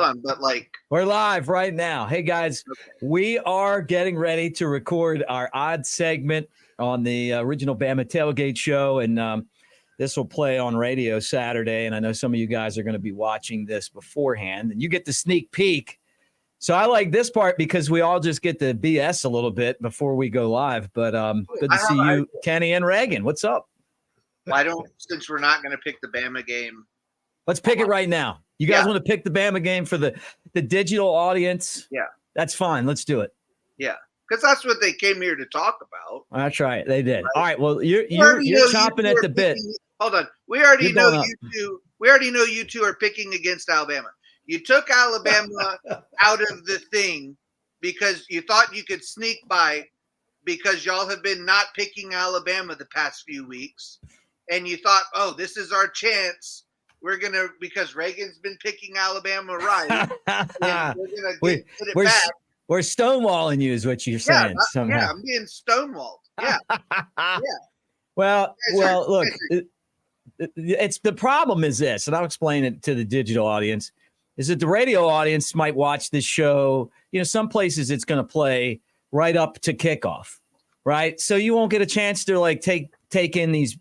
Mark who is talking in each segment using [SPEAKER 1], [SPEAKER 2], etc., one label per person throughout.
[SPEAKER 1] on, but
[SPEAKER 2] we're live right now. Hey guys, we are getting ready to record our odd segment on the original Bama Tailgate Show, and this will play on radio Saturday. And I know some of you guys are going to be watching this beforehand, and you get the sneak peek. So I like this part because we all just get to BS a little bit before we go live. But good to see you, Kenny and Reagan. What's up?
[SPEAKER 1] Since we're not going to pick the Bama game,
[SPEAKER 2] let's pick it right now. You guys want to pick the Bama game for the digital audience?
[SPEAKER 1] Yeah.
[SPEAKER 2] That's fine. Let's do it.
[SPEAKER 1] Yeah. Because that's what they came here to talk about.
[SPEAKER 2] That's right. They did. Right? All right. Well, you're chomping at the bit.
[SPEAKER 1] Hold on. We already know you two are picking against Alabama. You took Alabama out of the thing because you thought you could sneak by because y'all have been not picking Alabama the past few weeks. And you thought, oh, this is our chance. We're going to, because Reagan's been picking Alabama right. We're
[SPEAKER 2] stonewalling you is what you're saying. Somehow.
[SPEAKER 1] Yeah, I'm being stonewalled. Yeah. Yeah.
[SPEAKER 2] Well, look, it's the problem is this, and I'll explain it to the digital audience, is that the radio audience might watch this show. You know, some places it's going to play right up to kickoff, right? So you won't get a chance to like take in these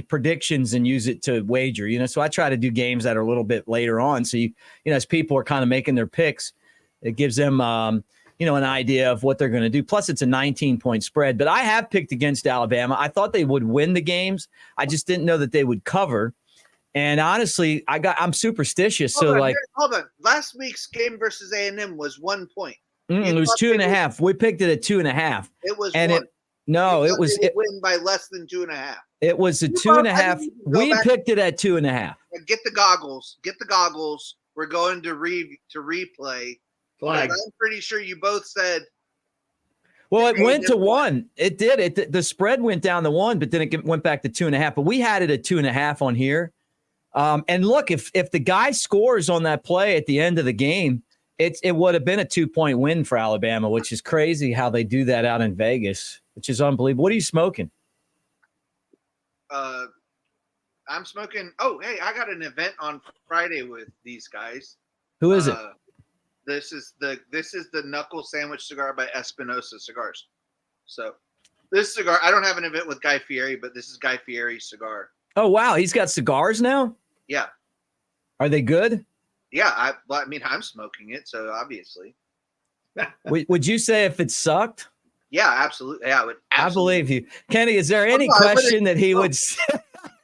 [SPEAKER 2] predictions and use it to wager, you know. So I try to do games that are a little bit later on. So you know, as people are kind of making their picks, it gives them an idea of what they're going to do. Plus, it's a 19-point spread. But I have picked against Alabama. I thought they would win the games. I just didn't know that they would cover. And honestly, I'm superstitious.
[SPEAKER 1] Hold on. Last week's game versus A&M was 1 point.
[SPEAKER 2] It was 2.5. We picked it at 2.5.
[SPEAKER 1] It was
[SPEAKER 2] and
[SPEAKER 1] one.
[SPEAKER 2] It was
[SPEAKER 1] win by less than 2.5.
[SPEAKER 2] It was a 2.5. We picked it at 2.5.
[SPEAKER 1] Get the goggles. We're going to replay.
[SPEAKER 3] Flag.
[SPEAKER 1] I'm pretty sure you both said.
[SPEAKER 2] Well, it went to 1. It did. The spread went down to 1, but then it went back to 2.5. But we had it at 2.5 on here. And look, if the guy scores on that play at the end of the game, it would have been a 2-point win for Alabama, which is crazy how they do that out in Vegas, which is unbelievable. What are you smoking?
[SPEAKER 1] I'm smoking. Oh, hey, I got an event on Friday with these guys.
[SPEAKER 2] Who is it?
[SPEAKER 1] This is the Knuckle Sandwich Cigar by Espinosa Cigars. So this cigar, I don't have an event with Guy Fieri, but this is Guy Fieri's cigar.
[SPEAKER 2] Oh, wow. He's got cigars now?
[SPEAKER 1] Yeah.
[SPEAKER 2] Are they good?
[SPEAKER 1] Yeah. I'm smoking it, so obviously.
[SPEAKER 2] Would you say if it sucked?
[SPEAKER 1] Yeah, absolutely. Yeah, I
[SPEAKER 2] believe you. Kenny, is there any question that he would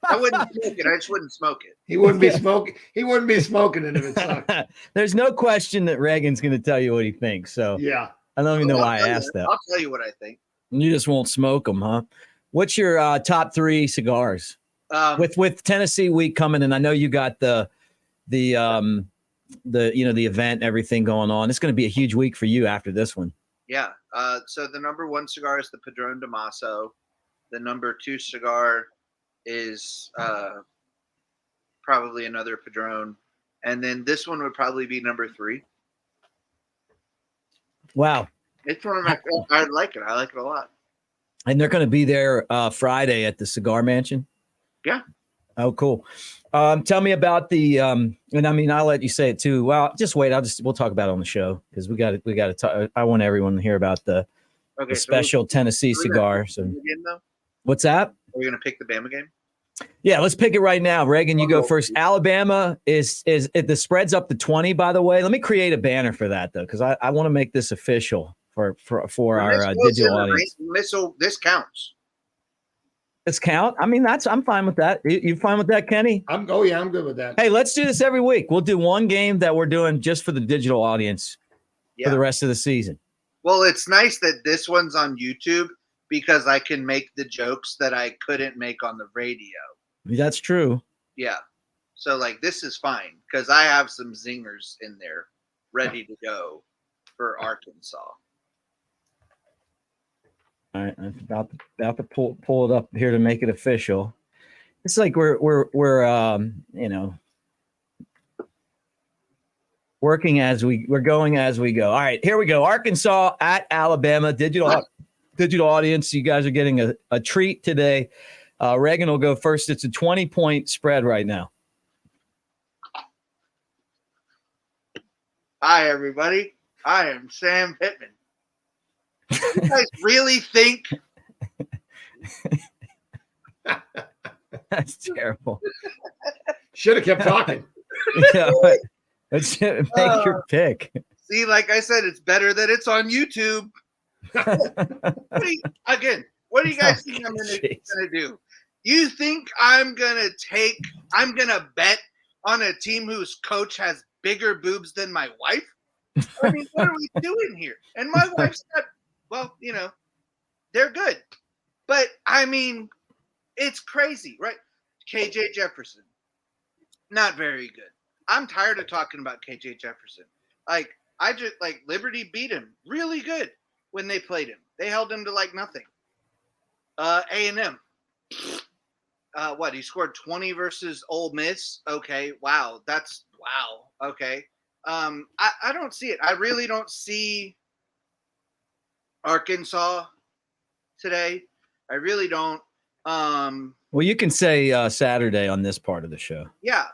[SPEAKER 1] I wouldn't smoke it. I just wouldn't smoke it.
[SPEAKER 3] He wouldn't be smoking. He wouldn't be smoking it if it sucked.
[SPEAKER 2] There's no question that Reagan's going to tell you what he thinks. So
[SPEAKER 3] yeah,
[SPEAKER 2] I don't even know why I asked that.
[SPEAKER 1] I'll tell you what I think.
[SPEAKER 2] You just won't smoke them, huh? What's your top 3 cigars? With Tennessee week coming, and I know you got the event, everything going on. It's going to be a huge week for you after this one.
[SPEAKER 1] Yeah. So the number 1 cigar is the Padron Damaso. The number 2 cigar is probably another Padron, and then this one would probably be number 3.
[SPEAKER 2] Wow,
[SPEAKER 1] it's one of my. I like it. I like it a lot.
[SPEAKER 2] And they're going to be there Friday at the Cigar Mansion.
[SPEAKER 1] Yeah.
[SPEAKER 2] Oh, cool. Tell me about the and I mean, I'll let you say it too. Well, just wait. We'll talk about it on the show because we got to talk. I want everyone to hear about the special Tennessee cigars. What's that?
[SPEAKER 1] Are we going to pick the Bama game?
[SPEAKER 2] Yeah, let's pick it right now. Reagan, you go first. Alabama is the spread's up to 20, by the way. Let me create a banner for that though, because I want to make this official for our digital audience.
[SPEAKER 1] This counts.
[SPEAKER 2] This count? I mean, I'm fine with that. You fine with that, Kenny?
[SPEAKER 3] I'm good with that.
[SPEAKER 2] Hey, let's do this every week. We'll do one game that we're doing just for the digital audience for the rest of the season.
[SPEAKER 1] Well, it's nice that this one's on YouTube because I can make the jokes that I couldn't make on the radio.
[SPEAKER 2] That's true.
[SPEAKER 1] Yeah. So, this is fine because I have some zingers in there ready to go for Arkansas.
[SPEAKER 2] All right, I'm about to pull it up here to make it official. It's like we're working we're going as we go. All right, here we go. Arkansas at Alabama. Digital audience, you guys are getting a treat today. Reagan will go first. It's a 20-point spread right now.
[SPEAKER 1] Hi, everybody. I am Sam Pittman. You guys really think
[SPEAKER 2] That's terrible.
[SPEAKER 3] Should have kept talking.
[SPEAKER 2] Yeah, let's make your pick.
[SPEAKER 1] See, like I said, it's better that it's on YouTube. What do you guys think I'm gonna do? You think I'm gonna bet on a team whose coach has bigger boobs than my wife? I mean, what are we doing here? And my wife's got, well, they're good. But I mean, it's crazy, right? KJ Jefferson, not very good. I'm tired of talking about KJ Jefferson. Liberty beat him really good when they played him. They held him to like nothing. A&M. He scored 20 versus Ole Miss? Okay, wow. Okay. I don't see it. I really don't see Arkansas today. I really don't.
[SPEAKER 2] Well, you can say Saturday on this part of the show.
[SPEAKER 1] Yeah.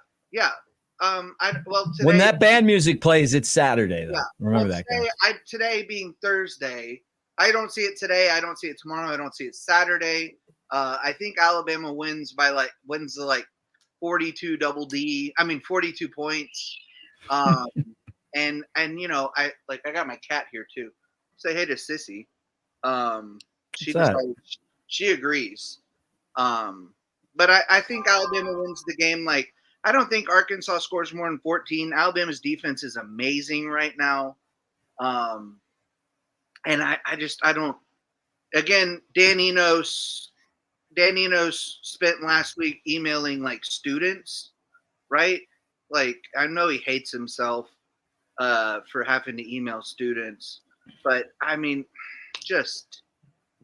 [SPEAKER 1] Today,
[SPEAKER 2] when that band music plays, it's Saturday, though. Yeah. Remember that, guys.
[SPEAKER 1] Today being Thursday, I don't see it today. I don't see it tomorrow. I don't see it Saturday. I think Alabama wins the 42 double D. 42 points. And I got my cat here too. Say hey to Sissy. She agrees. But I think Alabama wins the game. I don't think Arkansas scores more than 14. Alabama's defense is amazing right now. And I don't. Again, Dan Enos spent last week emailing like students, right? I know he hates himself for having to email students, but I mean,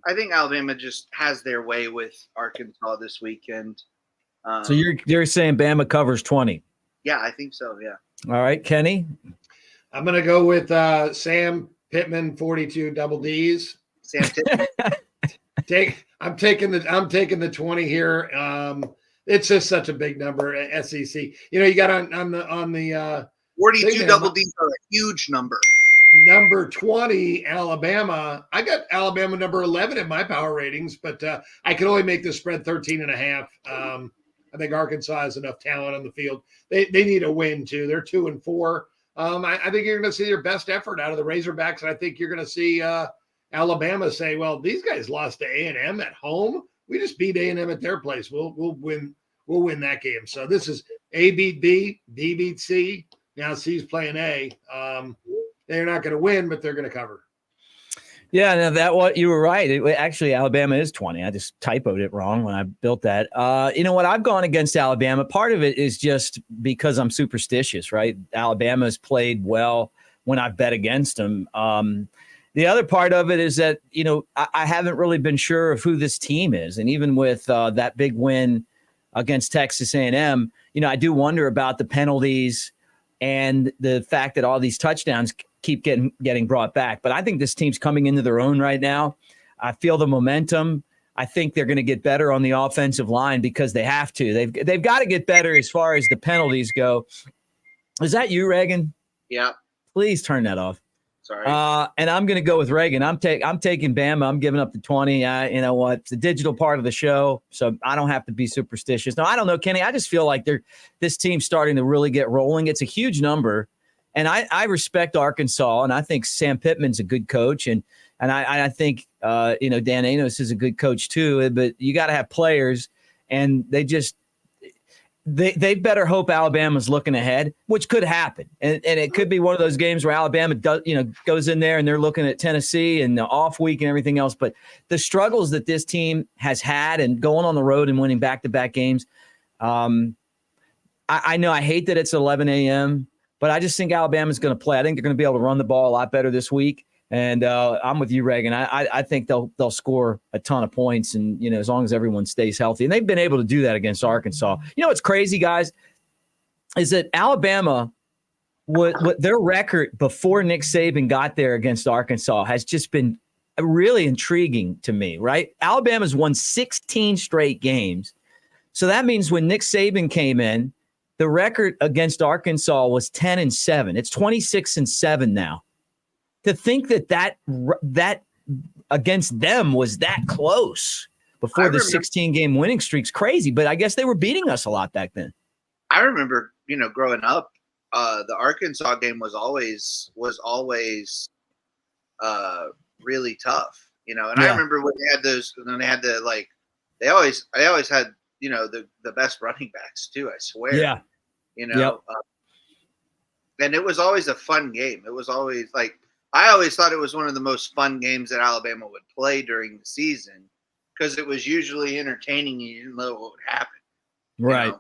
[SPEAKER 1] I think Alabama just has their way with Arkansas this weekend.
[SPEAKER 2] So you're saying Bama covers 20?
[SPEAKER 1] Yeah, I think so. Yeah.
[SPEAKER 2] All right, Kenny.
[SPEAKER 3] I'm gonna go with Sam Pittman, 42 double D's.
[SPEAKER 1] Sam Pittman.
[SPEAKER 3] I'm taking the 20 here. It's just such a big number at SEC. You got on the
[SPEAKER 1] 42 double D's are a huge number.
[SPEAKER 3] Number 20, Alabama. I got Alabama number 11 in my power ratings, but I can only make the spread 13.5. I think Arkansas has enough talent on the field. They need a win too. They're 2-4. I think you're going to see their best effort out of the Razorbacks, and I think you're going to see Alabama say, "Well, these guys lost to A&M at home. We just beat A&M at their place. We'll win. We'll win that game." So this is A beat B, B beat C. Now C's playing A. They're not going to win, but they're going to cover.
[SPEAKER 2] Yeah, no, you were right. Actually, Alabama is 20. I just typoed it wrong when I built that. You know what? I've gone against Alabama. Part of it is just because I'm superstitious, right? Alabama's played well when I've bet against them. The other part of it is that, I haven't really been sure of who this team is. And even with that big win against Texas A&M, I do wonder about the penalties and the fact that all these touchdowns keep getting brought back. But I think this team's coming into their own right now. I feel the momentum. I think they're going to get better on the offensive line because they have to. They've got to get better as far as the penalties go. Is that you, Reagan?
[SPEAKER 1] Yeah.
[SPEAKER 2] Please turn that off.
[SPEAKER 1] Sorry.
[SPEAKER 2] And I'm going to go with Reagan. I'm taking Bama. I'm giving up the 20. You know what? It's the digital part of the show, so I don't have to be superstitious. No, I don't know, Kenny. I just feel like this team's starting to really get rolling. It's a huge number, and I respect Arkansas, and I think Sam Pittman's a good coach, and I think Dan Enos is a good coach too. But you got to have players, and they better hope Alabama's looking ahead, which could happen. And it could be one of those games where Alabama goes in there and they're looking at Tennessee and the off week and everything else. But the struggles that this team has had and going on the road and winning back-to-back games, I know I hate that it's 11 a.m., but I just think Alabama's going to play. I think they're going to be able to run the ball a lot better this week. And I'm with you, Reagan. I think they'll score a ton of points, and as long as everyone stays healthy, and they've been able to do that against Arkansas. What's crazy, guys, is that Alabama, what their record before Nick Saban got there against Arkansas has just been really intriguing to me. Right? Alabama's won 16 straight games, so that means when Nick Saban came in, the record against Arkansas was 10-7. It's 26-7 now. To think that against them was that close before the 16-game winning streak's crazy. But I guess they were beating us a lot back then.
[SPEAKER 1] I remember, growing up, the Arkansas game was always really tough, and I remember when they had they always had, the best running backs too, I swear.
[SPEAKER 2] Yeah.
[SPEAKER 1] And it was always a fun game. It was always I always thought it was one of the most fun games that Alabama would play during the season because it was usually entertaining and you didn't know what would happen.
[SPEAKER 2] Right.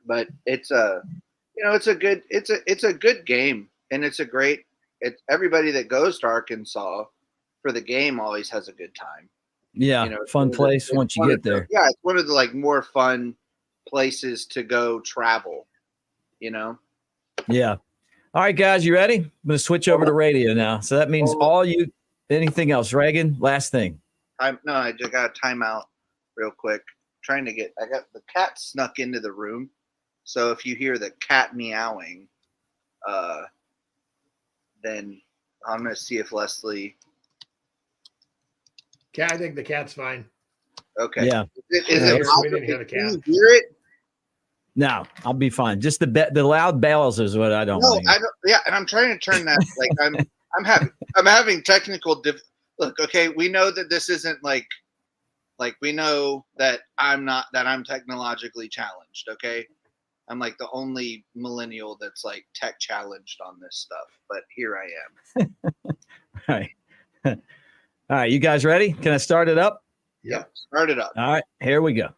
[SPEAKER 1] But it's a good game, and it's everybody that goes to Arkansas for the game always has a good time.
[SPEAKER 2] Yeah, fun place once you get there.
[SPEAKER 1] Yeah, it's one of the more fun places to go travel.
[SPEAKER 2] Yeah. All right, guys, you ready? I'm going to switch over to radio now. So that means anything else, Reagan? Last thing.
[SPEAKER 1] I just got a timeout real quick. I got the cat snuck into the room. So if you hear the cat meowing, then I'm going to see if Leslie.
[SPEAKER 3] Yeah, I think the cat's fine.
[SPEAKER 1] Okay.
[SPEAKER 2] Yeah.
[SPEAKER 1] Is it
[SPEAKER 3] we didn't have a cat.
[SPEAKER 1] Can you hear it?
[SPEAKER 2] No, I'll be fine. Just the loud bells is what I don't.
[SPEAKER 1] No,
[SPEAKER 2] like.
[SPEAKER 1] I don't. Yeah, and I'm trying to turn that. I'm having technical. Look, okay, we know that this isn't like we know that I'm technologically challenged. Okay, I'm the only millennial that's tech challenged on this stuff, but here I am.
[SPEAKER 2] All right. All right, you guys ready? Can I start it up?
[SPEAKER 1] Yep, start it up.
[SPEAKER 2] All right, here we go.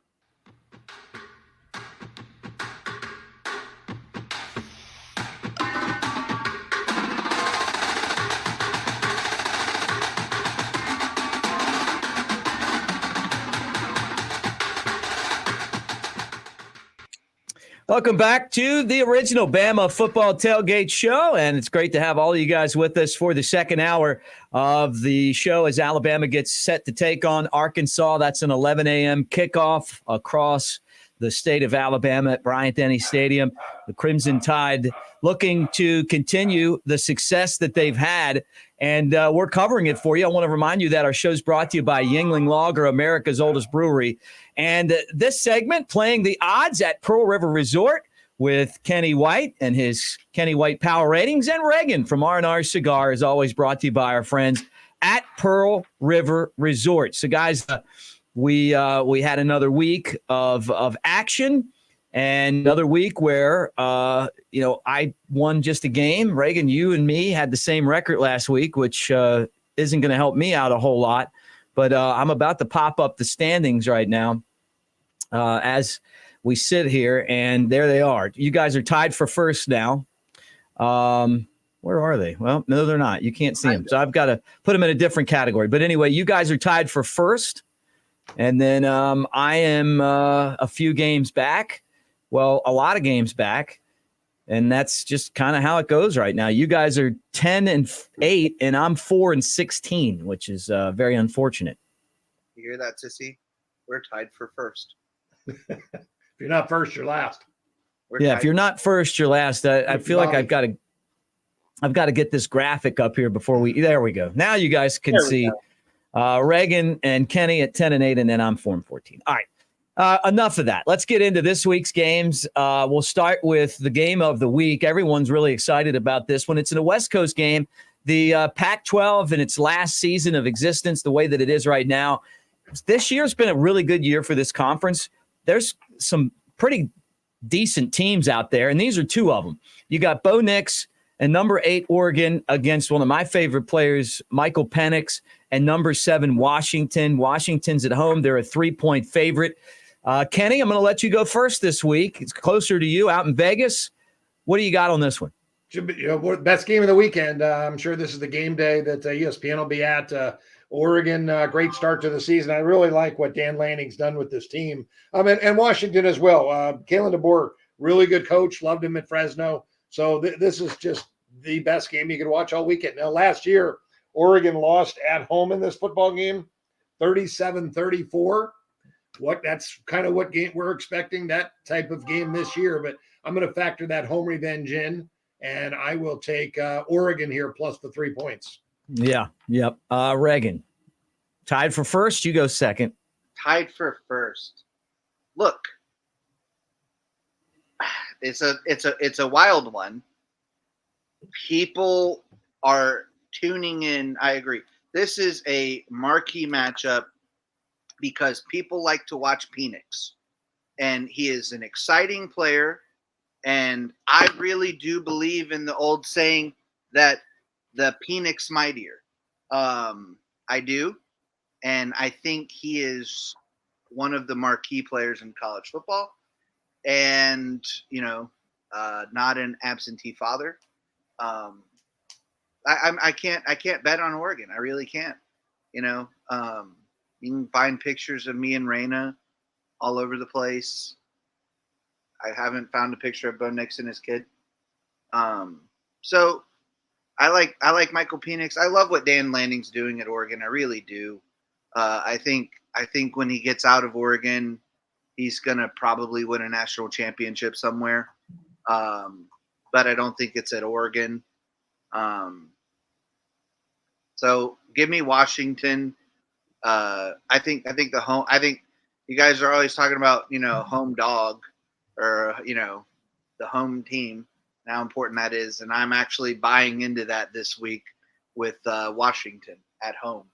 [SPEAKER 2] Welcome back to the original Bama Football Tailgate Show, and it's great to have all of you guys with us for the second hour of the show as Alabama gets set to take on Arkansas. That's an 11 a.m. kickoff across the state of Alabama at Bryant-Denny Stadium. The Crimson Tide looking to continue the success that they've had, and we're covering it for you. I want to remind you that our show is brought to you by Yuengling Lager, America's oldest brewery. And this segment, playing the odds at Pearl River Resort with Kenny White and his Kenny White Power Ratings, and Reagan from R&R Cigar, is always brought to you by our friends at Pearl River Resort. So, guys, we had another week of action, and another week where I won just a game. Reagan, you and me had the same record last week, which isn't going to help me out a whole lot. But I'm about to pop up the standings right now as we sit here, and there they are. You guys are tied for first now. Where are they? Well, no, they're not. You can't see them. So I've got to put them in a different category. But anyway, you guys are tied for first. And then I am a few games back. Well, a lot of games back. And that's just kind of how it goes right now. You guys are 10-8, and I'm 4-16, which is very unfortunate.
[SPEAKER 1] You hear that, Sissy? We're tied for first.
[SPEAKER 3] If you're not first, you're last.
[SPEAKER 2] If you're not first, you're last. I feel like I've got to get this graphic up here before we. There we go. Now you guys can see Reagan and Kenny at 10-8, and then I'm 4-14. All right. Enough of that. Let's get into this week's games. We'll start with the game of the week. Everyone's really excited about this one. It's in a West Coast game. The Pac-12 in its last season of existence, the way that it is right now. This year's been a really good year for this conference. There's some pretty decent teams out there, and these are two of them. You got Bo Nix and number 8 Oregon against one of my favorite players, Michael Penix, and number 7 Washington. Washington's at home. They're a 3-point favorite. Kenny, I'm going to let you go first this week. It's closer to you out in Vegas. What do you got on this one?
[SPEAKER 3] Should be best game of the weekend. I'm sure this is the game day that ESPN will be at. Oregon, great start to the season. I really like what Dan Lanning's done with this team. And Washington as well. Kalen DeBoer, really good coach. Loved him at Fresno. So this is just the best game you could watch all weekend. Now, last year, Oregon lost at home in this football game, 37-34. that's kind of what game we're expecting, that type of game this year. But I'm going to factor that home revenge in, and I will take Oregon here plus the 3 points.
[SPEAKER 2] Yeah. Yep. Reagan, tied for first. You go second.
[SPEAKER 1] Tied for first. Look, it's a wild one. People are tuning in. I agree. This is a marquee matchup because people like to watch Penix, and he is an exciting player. And I really do believe in the old saying that the Penix mightier. I do, and I think he is one of the marquee players in college football, and not an absentee father. I can't bet on Oregon. I really can't. You can find pictures of me and Raina all over the place. I haven't found a picture of Bo Nix and his kid. So I like Michael Penix. I love what Dan Lanning's doing at Oregon. I really do. I think when he gets out of Oregon, he's gonna probably win a national championship somewhere. But I don't think it's at Oregon. So give me Washington. I think the home. I think you guys are always talking about home dog or the home team. How important that is, and I'm actually buying into that this week with Washington at home.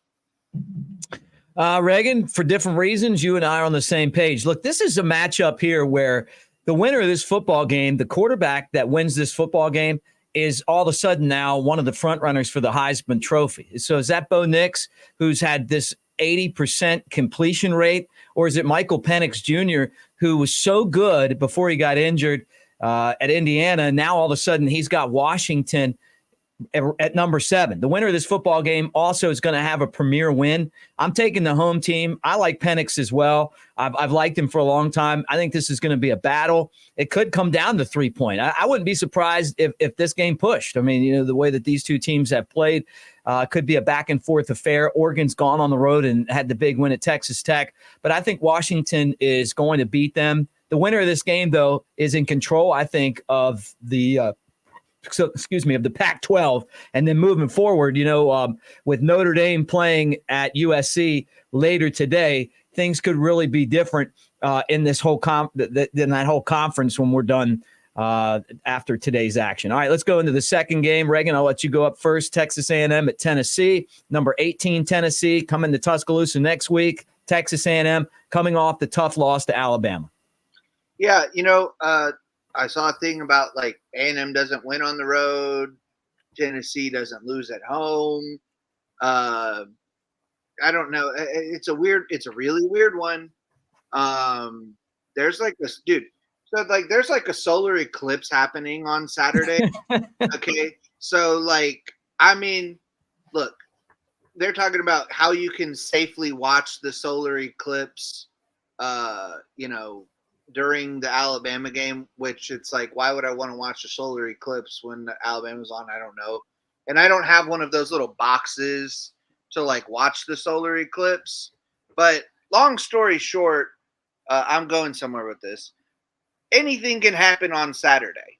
[SPEAKER 2] Reagan, for different reasons, you and I are on the same page. Look, this is a matchup here where the winner of this football game, the quarterback that wins this football game, is all of a sudden now one of the front runners for the Heisman Trophy. So is that Bo Nix, who's had this 80% completion rate, or is it Michael Penix Jr., who was so good before he got injured at Indiana? Now all of a sudden he's got Washington at number 7. The winner of this football game also is going to have a premier win. I'm taking the home team. I like Penix as well. I've liked him for a long time. I think this is going to be a battle. It could come down to 3-point. I wouldn't be surprised if this game pushed. I mean, the way that these two teams have played could be a back and forth affair. Oregon's gone on the road and had the big win at Texas Tech, but I think Washington is going to beat them. The winner of this game, though, is in control, I think, of the of the Pac-12. And then moving forward, with Notre Dame playing at USC later today, things could really be different in this whole that whole conference when we're done after today's action. All right, let's go into the second game. Reagan, I'll let you go up first. Texas A&M at Tennessee. Number 18, Tennessee, coming to Tuscaloosa next week. Texas A&M coming off the tough loss to Alabama.
[SPEAKER 1] Yeah, I saw a thing about like A&M doesn't win on the road, Tennessee doesn't lose at home. I don't know. It's a really weird one. There's like this dude. So like there's like a solar eclipse happening on Saturday. Okay. So look, they're talking about how you can safely watch the solar eclipse during the Alabama game, which it's like, why would I want to watch the solar eclipse when Alabama's on? I don't know. And I don't have one of those little boxes to like watch the solar eclipse. But long story short, I'm going somewhere with this. Anything can happen on Saturday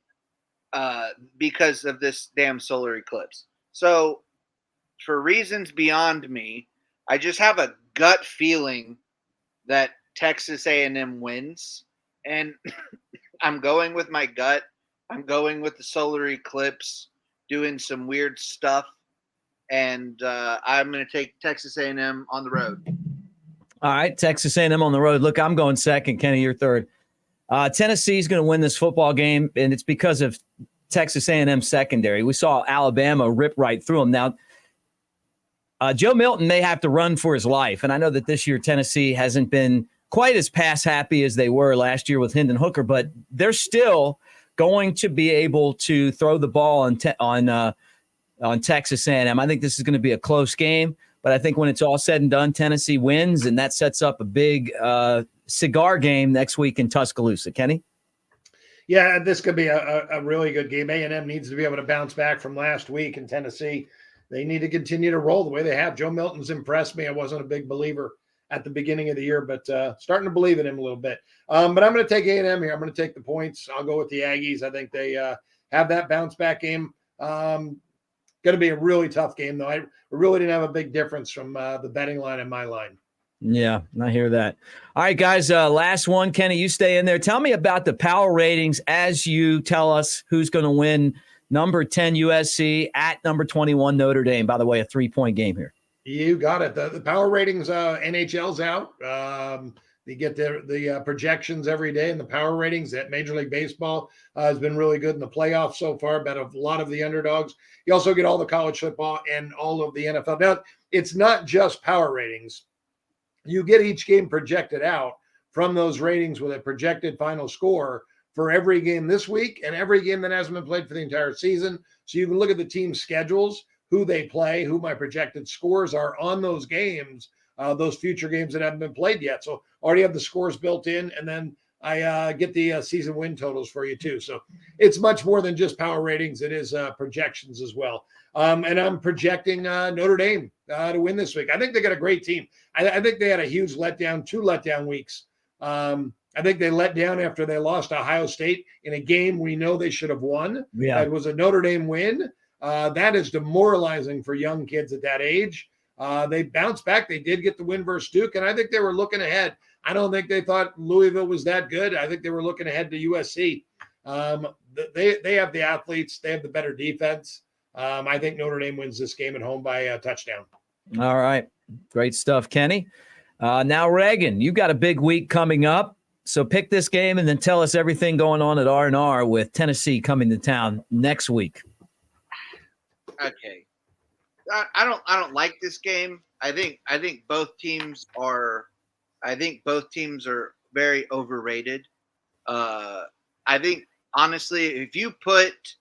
[SPEAKER 1] because of this damn solar eclipse. So for reasons beyond me, I just have a gut feeling that Texas A&M wins. And I'm going with my gut. I'm going with the solar eclipse doing some weird stuff. And I'm going to take Texas A&M on the road.
[SPEAKER 2] All right, Texas A&M on the road. Look, I'm going second. Kenny, you're third. Tennessee's going to win this football game, and it's because of Texas A&M secondary. We saw Alabama rip right through them. Now, Joe Milton may have to run for his life, and I know that this year Tennessee hasn't been quite as pass happy as they were last year with Hendon Hooker, but they're still going to be able to throw the ball on Texas A&M. I think this is going to be a close game, but I think when it's all said and done, Tennessee wins, and that sets up a big cigar game next week in Tuscaloosa. Kenny?
[SPEAKER 3] Yeah, this could be a really good game. A&M needs to be able to bounce back from last week in Tennessee. They need to continue to roll the way they have. Joe Milton's impressed me. I wasn't a big believer at the beginning of the year, but starting to believe in him a little bit. But I'm going to take A&M here. I'm going to take the points. I'll go with the Aggies. I think they have that bounce back game. Going to be a really tough game, though. I really didn't have a big difference from the betting line and my line.
[SPEAKER 2] Yeah, I hear that. All right, guys, last one. Kenny, you stay in there. Tell me about the power ratings as you tell us who's going to win number 10 USC at number 21 Notre Dame. By the way, a 3-point game here.
[SPEAKER 3] You got it. The power ratings, NHL's out. You get the projections every day, and the power ratings that Major League Baseball has been really good in the playoffs so far. Bet a lot of the underdogs. You also get all the college football and all of the NFL. Now, it's not just power ratings. You get each game projected out from those ratings with a projected final score for every game this week and every game that hasn't been played for the entire season. So you can look at the team's schedules, who they play, who my projected scores are on those games, those future games that haven't been played yet. So already have the scores built in, and then I get the season win totals for you too. So it's much more than just power ratings. It is projections as well. And I'm projecting Notre Dame to win this week. I think they got a great team. I think they had a huge letdown, 2 letdown weeks. I think they let down after they lost to Ohio State in a game we know they should have won.
[SPEAKER 2] Yeah.
[SPEAKER 3] It was a Notre Dame win. That is demoralizing for young kids at that age. They bounced back. They did get the win versus Duke, and I think they were looking ahead. I don't think they thought Louisville was that good. I think they were looking ahead to USC. They have the athletes. They have the better defense. I think Notre Dame wins this game at home by a touchdown.
[SPEAKER 2] All right. Great stuff, Kenny. Now, Reagan, you've got a big week coming up. So pick this game and then tell us everything going on at R&R with Tennessee coming to town next week.
[SPEAKER 1] Okay. I don't like this game. I think both teams are very overrated. I think honestly, if you put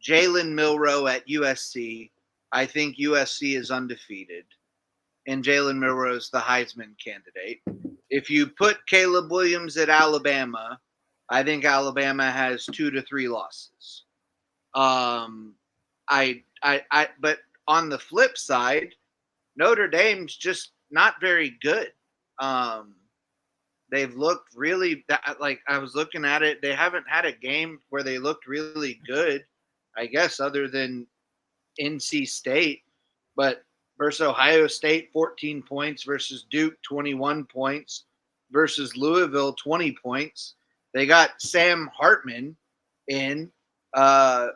[SPEAKER 1] Jalen Milroe at USC, I think USC is undefeated, and Jalen Milroe is the Heisman candidate. If you put Caleb Williams at Alabama, I think Alabama has 2 to 3 losses. But on the flip side, Notre Dame's just not very good. They've looked really like I was looking at it. They haven't had a game where they looked really good, I guess, other than NC State. But versus Ohio State, 14 points versus Duke, 21 points versus Louisville, 20 points. They got Sam Hartman in. I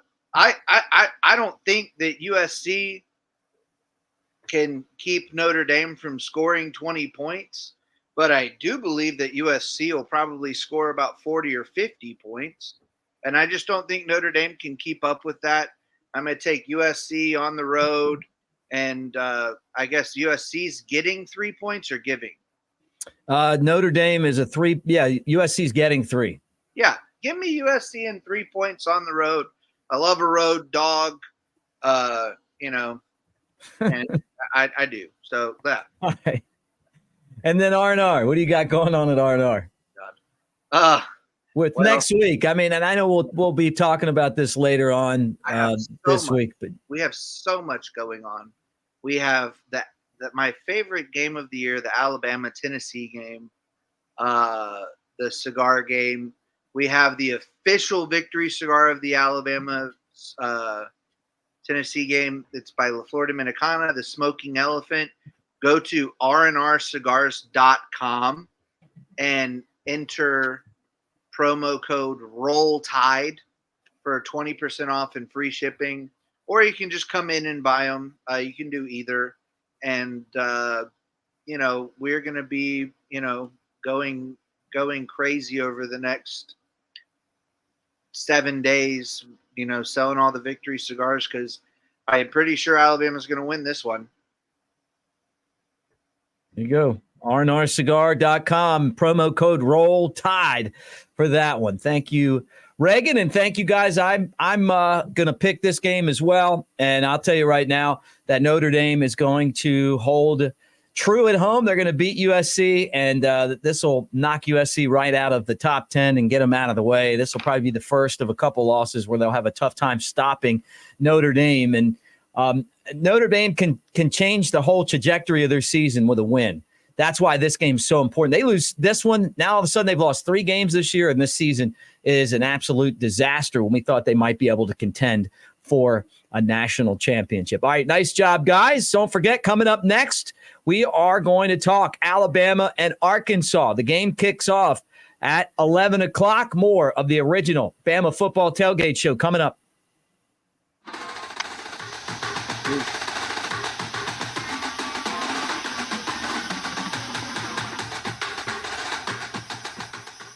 [SPEAKER 1] don't think that USC can keep Notre Dame from scoring 20 points, but I do believe that USC will probably score about 40 or 50 points, and I just don't think Notre Dame can keep up with that. I'm going to take USC on the road, and I guess USC's getting 3 points or giving?
[SPEAKER 2] Notre Dame is a 3. Yeah, USC's getting 3.
[SPEAKER 1] Yeah, give me USC and 3 points on the road. I love a road dog, and I do. So that.
[SPEAKER 2] All right. And then R&R. What do you got going on at R&R? With next week. I mean, and I know we'll be talking about this later on this week, but
[SPEAKER 1] we have so much going on. We have that my favorite game of the year, the Alabama-Tennessee game, the cigar game. We have the official victory cigar of the Alabama Tennessee game. It's by La Flor Dominicana, the Smoking Elephant. Go to rnrcigars.com and enter promo code ROLLTIDE for 20% off and free shipping. Or you can just come in and buy them. You can do either. And, we're going to be, going crazy over the next 7 days, selling all the victory cigars because I'm pretty sure Alabama's going to win this one.
[SPEAKER 2] There you go. rnrcigar.com, promo code ROLLTIDE for that one. Thank you, Reagan, and thank you guys. I'm going to pick this game as well, and I'll tell you right now that Notre Dame is going to hold true at home. They're going to beat USC, and this will knock USC right out of the top 10 and get them out of the way. This will probably be the first of a couple losses where they'll have a tough time stopping Notre Dame. And Notre Dame can change the whole trajectory of their season with a win. That's why this game's so important. They lose this one. Now all of a sudden they've lost 3 games this year, and this season is an absolute disaster when we thought they might be able to contend for a national championship. All right, nice job, guys. Don't forget, coming up next, we are going to talk Alabama and Arkansas. The game kicks off at 11 o'clock. More of the original Bama Football Tailgate Show coming up.